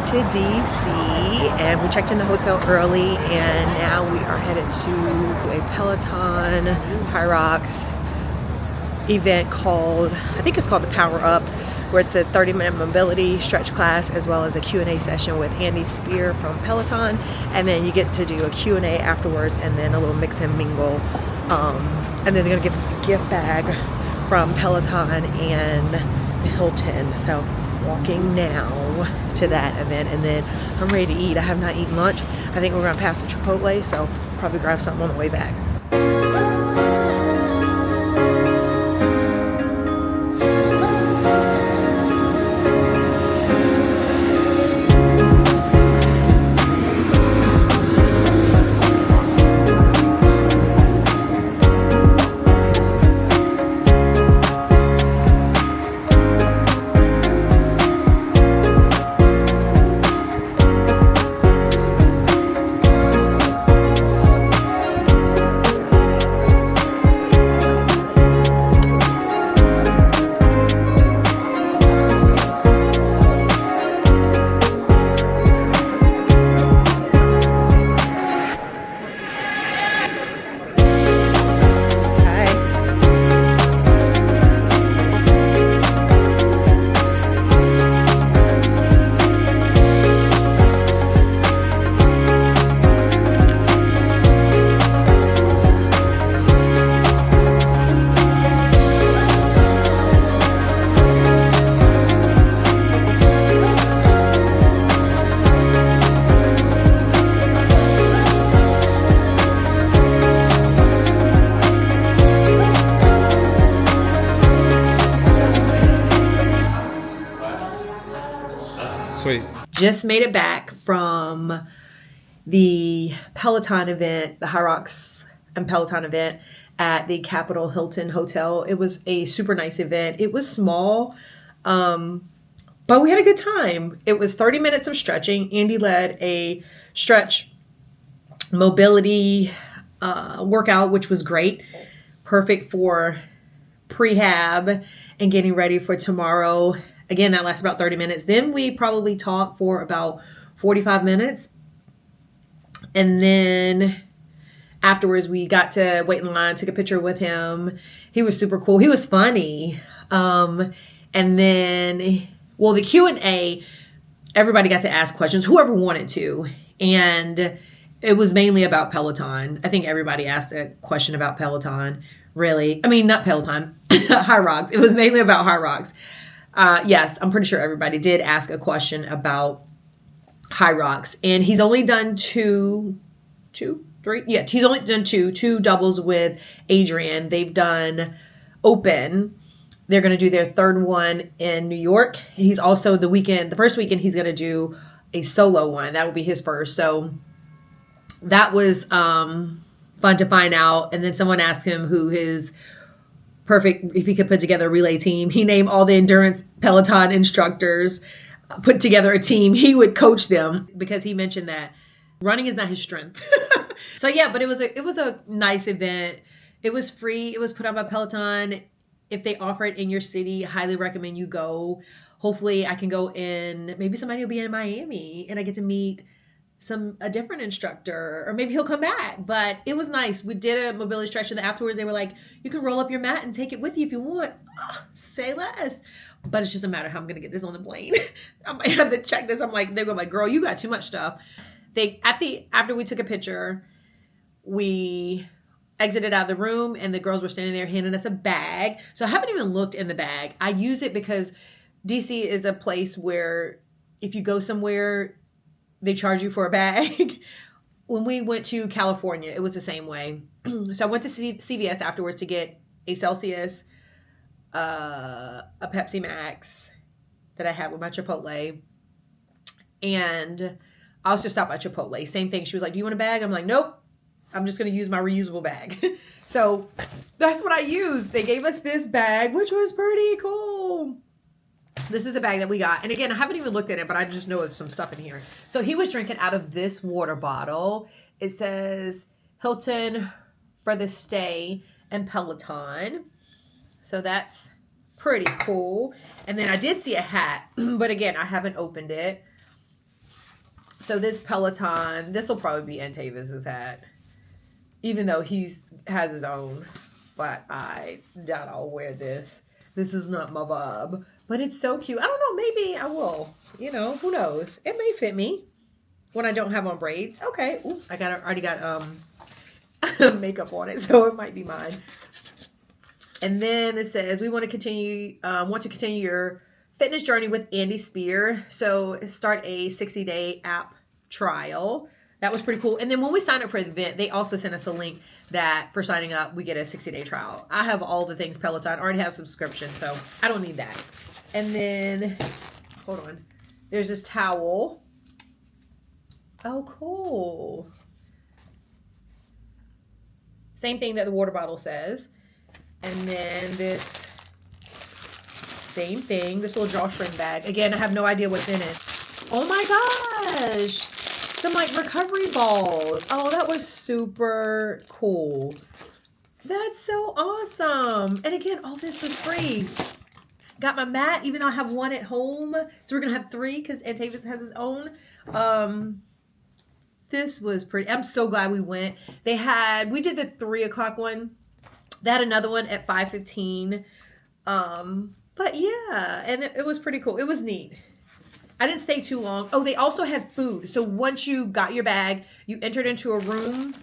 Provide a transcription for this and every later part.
went to DC and we checked in the hotel early, and now we are headed to a Peloton HYROX event called, I think it's called the Power Up, where it's a 30-minute mobility stretch class as well as a Q&A session with Andy Speer from Peloton, and then you get to do a Q&A afterwards and then a little mix and mingle, and then they're gonna give us a gift bag from Peloton and Hilton. So walking now to that event, and then I'm ready to eat. I have not eaten lunch. I think we're gonna pass the Chipotle, so probably grab something on the way back. Sweet. Just made it back from the Peloton event, the HYROX and Peloton event at the Capitol Hilton Hotel. It was a super nice event. It was small, but we had a good time. It was 30 minutes of stretching. Andy led a stretch mobility workout, which was great. Perfect for prehab and getting ready for tomorrow. Again, that lasted about 30 minutes. Then we probably talked for about 45 minutes. And then afterwards, we got to wait in line, took a picture with him. He was super cool. He was funny. And then, well, the Q&A, everybody got to ask questions, whoever wanted to. And it was mainly about Peloton. I think everybody asked a question about Peloton, really. I mean, not Peloton, HYROX. It was mainly about HYROX. Yes, I'm pretty sure everybody did ask a question about HYROX, and he's only done two doubles with Adrian. They've done open. They're going to do their third one in New York. He's also the first weekend, he's going to do a solo one. That will be his first. So that was, fun to find out. And then someone asked him who his perfect, if he could put together a relay team. He named all the endurance Peloton instructors, put together a team. He would coach them because he mentioned that running is not his strength. So yeah, but it was a nice event. It was free. It was put on by Peloton. If they offer it in your city, I highly recommend you go. Hopefully I can go in, maybe somebody will be in Miami and I get to meet a different instructor, or maybe he'll come back. But it was nice. We did a mobility stretch, and afterwards they were like, you can roll up your mat and take it with you if you want. Oh, say less. But it's just a matter of how I'm going to get this on the plane. I might have to check this. I'm like, they're going like, girl, you got too much stuff. After we took a picture, we exited out of the room and the girls were standing there handing us a bag. So I haven't even looked in the bag. I use it because DC is a place where if you go somewhere, they charge you for a bag. When we went to California, it was the same way. So I went to CVS afterwards to get a Celsius, a Pepsi Max that I had with my Chipotle. And I also stopped at Chipotle. Same thing. She was like, do you want a bag? I'm like, nope. I'm just going to use my reusable bag. So that's what I used. They gave us this bag, which was pretty cool. This is the bag that we got. And again, I haven't even looked at it, but I just know there's some stuff in here. So he was drinking out of this water bottle. It says Hilton for the stay and Peloton. So that's pretty cool. And then I did see a hat, but again, I haven't opened it. So this Peloton, this will probably be Antavis's hat, even though he has his own. But I doubt I'll wear this. This is not my vibe, but it's so cute. I don't know. Maybe I will. You know, who knows? It may fit me when I don't have on braids. Okay. Ooh, I already got makeup on it, so it might be mine. And then it says we want to continue your fitness journey with Andy Speer. So start a 60-day app trial. That was pretty cool. And then when we signed up for the event, they also sent us a link that for signing up, we get a 60-day trial. I have all the things Peloton. I already have subscription, so I don't need that. And then, hold on. There's this towel. Oh, cool. Same thing that the water bottle says. And then this same thing, this little drawstring bag. Again, I have no idea what's in it. Oh my gosh. Some like recovery balls. Oh, that was super cool. That's so awesome. And again, all this was free. Got my mat, even though I have one at home. So we're going to have 3 because Antavis has his own. This was pretty. I'm so glad we went. We did the 3 o'clock one. They had another one at 5:15. But yeah, and it was pretty cool. It was neat. I didn't stay too long. Oh, they also had food. So once you got your bag, you entered into a room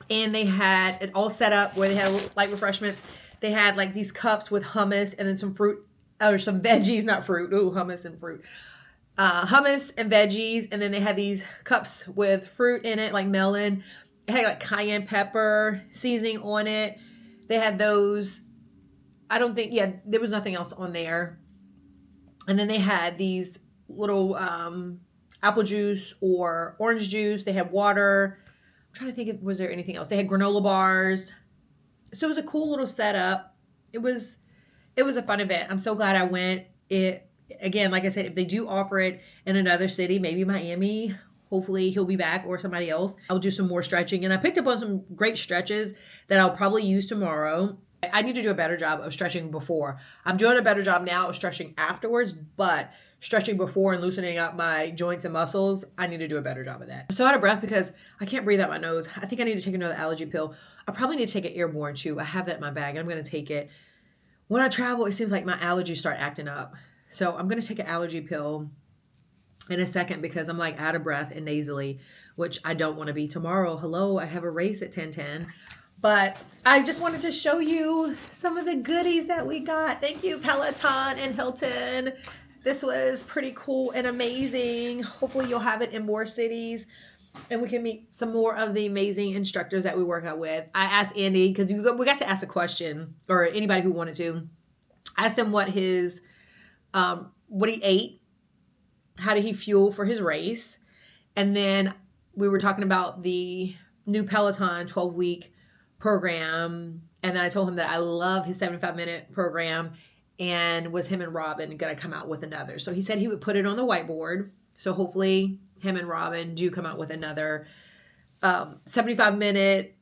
and they had it all set up where they had light refreshments. They had like these cups with hummus and then some fruit or some veggies, not fruit. Ooh, hummus and fruit. Hummus and veggies. And then they had these cups with fruit in it, like melon. It had like cayenne pepper seasoning on it. They had those. There was nothing else on there. And then they had these little apple juice or orange juice. They had water. I'm trying to think was there anything else. They had granola bars. So it was a cool little setup. It was a fun event. I'm so glad I went. Again, like I said, if they do offer it in another city, maybe Miami, hopefully he'll be back or somebody else. I'll do some more stretching. And I picked up on some great stretches that I'll probably use tomorrow. I need to do a better job of stretching before. I'm doing a better job now of stretching afterwards, but stretching before and loosening up my joints and muscles, I need to do a better job of that. I'm so out of breath because I can't breathe out my nose. I think I need to take another allergy pill. I probably need to take an airborne too. I have that in my bag and I'm going to take it. When I travel, it seems like my allergies start acting up. So I'm going to take an allergy pill in a second because I'm like out of breath and nasally, which I don't want to be tomorrow. Hello, I have a race at 10:10. But I just wanted to show you some of the goodies that we got. Thank you, Peloton and Hilton. This was pretty cool and amazing. Hopefully you'll have it in more cities and we can meet some more of the amazing instructors that we work out with. I asked Andy, because we got to ask a question, or anybody who wanted to. I asked him what he ate, how did he fuel for his race, and then we were talking about the new Peloton 12-week program, and then I told him that I love his 75-minute program, and was him and Robin going to come out with another. So he said he would put it on the whiteboard. So hopefully him and Robin do come out with another 75-minute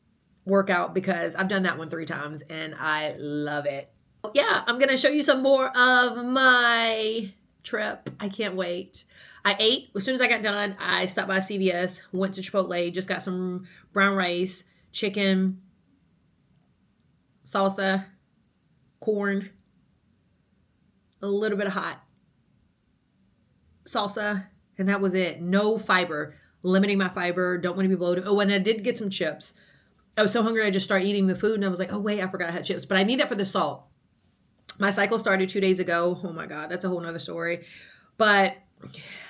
workout, because I've done that one 3 times and I love it. Yeah, I'm going to show you some more of my trip. I can't wait. I ate. As soon as I got done, I stopped by CVS, went to Chipotle, just got some brown rice, chicken, salsa, corn, a little bit of hot salsa, and that was it. No fiber, limiting my fiber. Don't want to be bloated. Oh, and I did get some chips. I was so hungry, I just started eating the food, and I was like, oh, wait, I forgot I had chips. But I need that for the salt. My cycle started 2 days ago. Oh, my God, that's a whole nother story. But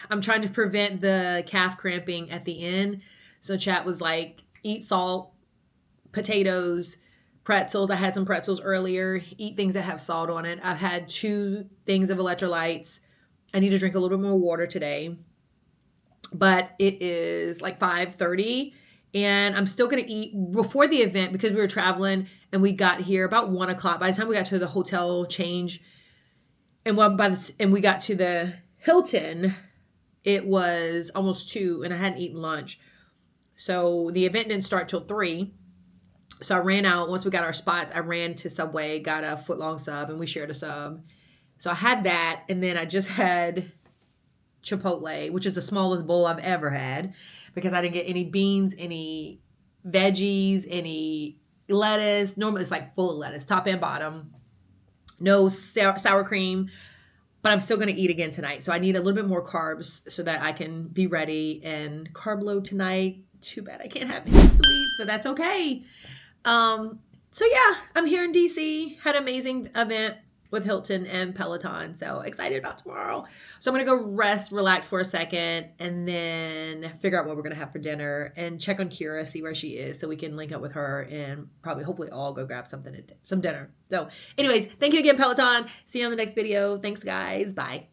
I'm trying to prevent the calf cramping at the end. So chat was like, eat salt, potatoes, pretzels. I had some pretzels earlier. Eat things that have salt on it. I've had 2 things of electrolytes. I need to drink a little bit more water today. But it is like 5:30 and I'm still going to eat before the event because we were traveling and we got here about 1 o'clock. By the time we got to the hotel change and we got to the Hilton, it was almost 2 and I hadn't eaten lunch. So the event didn't start till 3. So I ran out. Once we got our spots, I ran to Subway, got a footlong sub, and we shared a sub. So I had that, and then I just had Chipotle, which is the smallest bowl I've ever had because I didn't get any beans, any veggies, any lettuce. Normally it's like full of lettuce, top and bottom. No sour cream, but I'm still going to eat again tonight. So I need a little bit more carbs so that I can be ready and carb load tonight. Too bad I can't have any sweets, but that's okay. So yeah, I'm here in DC, had an amazing event with Hilton and Peloton. So excited about tomorrow. So I'm going to go rest, relax for a second, and then figure out what we're going to have for dinner and check on Kira, see where she is so we can link up with her and probably hopefully all go grab some dinner. So anyways, thank you again, Peloton. See you on the next video. Thanks guys. Bye.